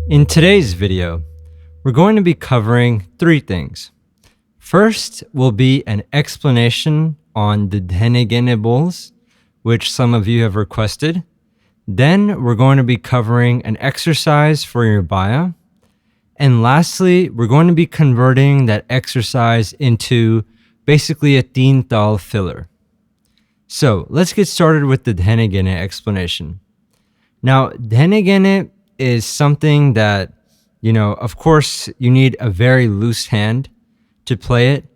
In today's video, we're going to be covering 3 things. First will be an explanation on the Dhene Gene bowls, which some of you have requested. Then we're going to be covering an exercise for your baya. And lastly, we're going to be converting that exercise into basically a teen tal filler. So let's get started with the Dhene Gene explanation. Now, Dhene Gene is something that, of course, you need a very loose hand to play it.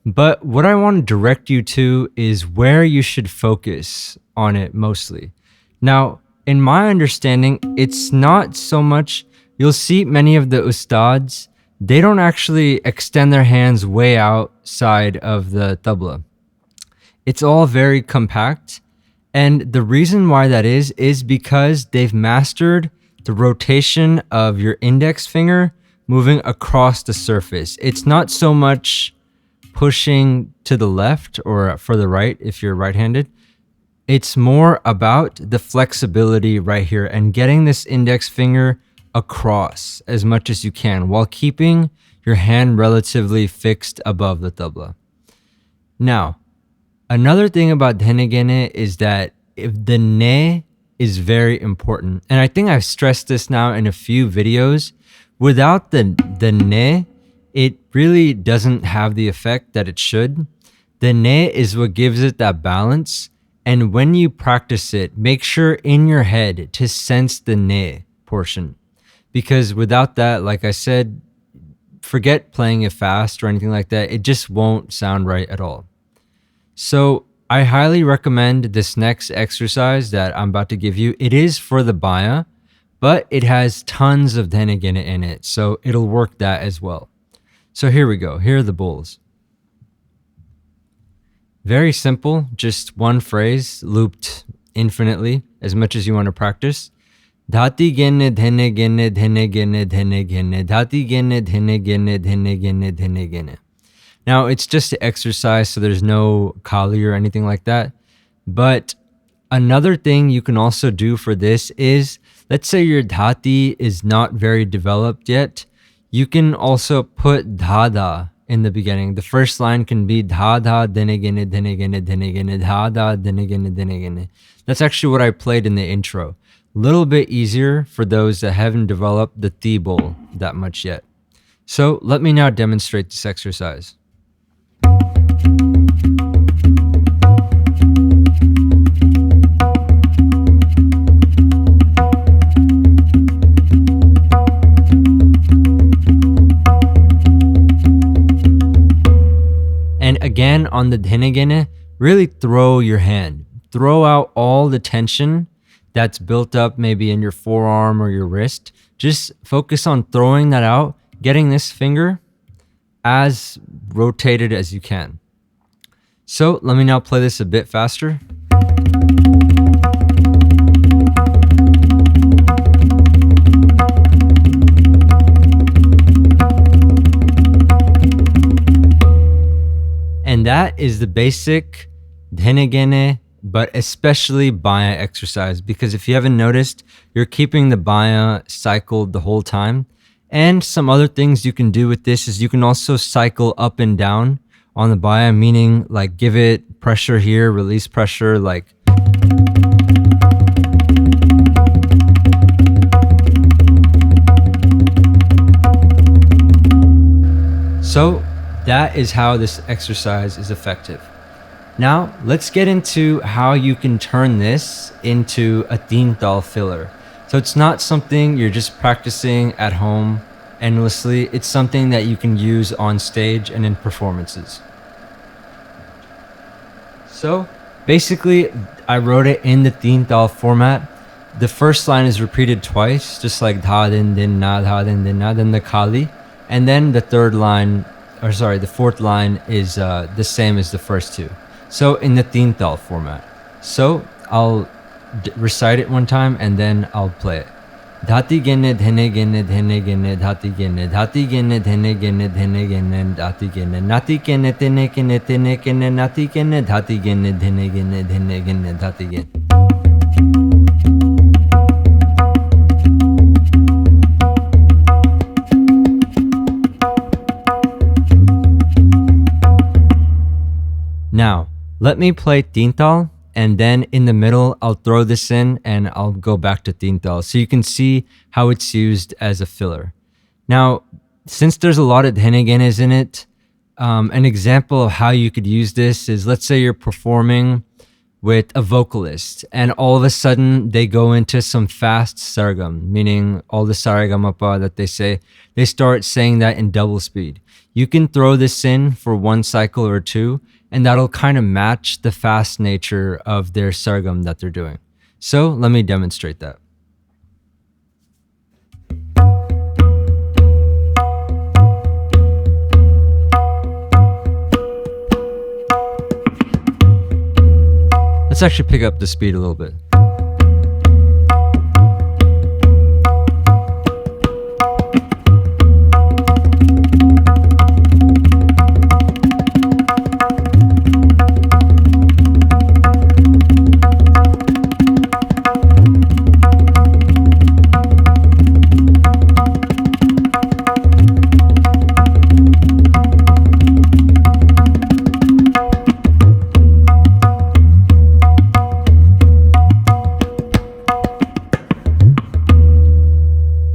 But what I want to direct you to is where you should focus on it mostly. Now, in my understanding, it's not so much, you'll see many of the ustads, they don't actually extend their hands way outside of the tabla. It's all very compact. And the reason why that is because they've mastered the rotation of your index finger moving across the surface. It's not so much pushing to the left or for the right if you're right-handed. It's more about the flexibility right here and getting this index finger across as much as you can while keeping your hand relatively fixed above the tabla. Now, another thing about Dhene Gene is that if the ne is very important. And I think I've stressed this now in a few videos. Without the ne, it really doesn't have the effect that it should. The ne is what gives it that balance. And when you practice it, make sure in your head to sense the ne portion. Because without that, like I said, forget playing it fast or anything like that. It just won't sound right at all. So I highly recommend this next exercise that I'm about to give you. It is for the baya, but it has tons of Dhene Gene in it, so it'll work that as well. So here we go. Here are the bowls. Very simple, just one phrase looped infinitely, as much as you want to practice. Dhati gene dhene gene dhene gene dhene gene dhati gene dhene gene dhene gene dhene gene. Now, it's just an exercise, so there's no kali or anything like that. But another thing you can also do for this is, let's say your dhati is not very developed yet. You can also put dhada in the beginning. The first line can be dhada dhene gene dhene gene dhene gene dhada dhene gene dhene gene. That's actually what I played in the intro. A little bit easier for those that haven't developed the ti bowl that much yet. So let me now demonstrate this exercise. And again, on the Dhene Gene, really throw your hand. Throw out all the tension that's built up maybe in your forearm or your wrist. Just focus on throwing that out, getting this finger as rotated as you can. So let me now play this a bit faster. And that is the basic Dhene Gene, but especially baya exercise, because if you haven't noticed, you're keeping the baya cycled the whole time. And some other things you can do with this is you can also cycle up and down on the baya, meaning like give it pressure here, release pressure, like. So that is how this exercise is effective. Now let's get into how you can turn this into a teen tal filler. So it's not something you're just practicing at home endlessly. It's something that you can use on stage and in performances. So Basically, I wrote it in the Teen Tal format. The first line is repeated twice, just like dha din din na, then the kali. And then the the fourth line is the same as the first two. So in the Teen Tal format. So I'll recite it one time and then I'll play it. Dhati gene dhene gene dhene gene dhati gene dhene gene dhene gene dhati gene nati gene tene gene tene gene nati gene dhati gene dhene gene dhene gene dhati gene. Now, let me play Teen Tal, and then in the middle, I'll throw this in and I'll go back to Teen Tal so you can see how it's used as a filler. Now, since there's a lot of Dhene Genes in it, an example of how you could use this is, let's say you're performing with a vocalist and all of a sudden they go into some fast sargam, meaning all the saregamapa that they say, they start saying that in double speed. You can throw this in for one cycle or two, and that'll kind of match the fast nature of their sargam that they're doing. So let me demonstrate that. Let's actually pick up the speed a little bit.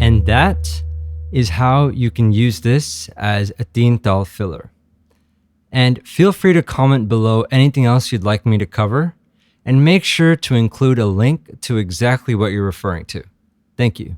And that is how you can use this as a Teen Tal filler. And feel free to comment below anything else you'd like me to cover, and make sure to include a link to exactly what you're referring to. Thank you.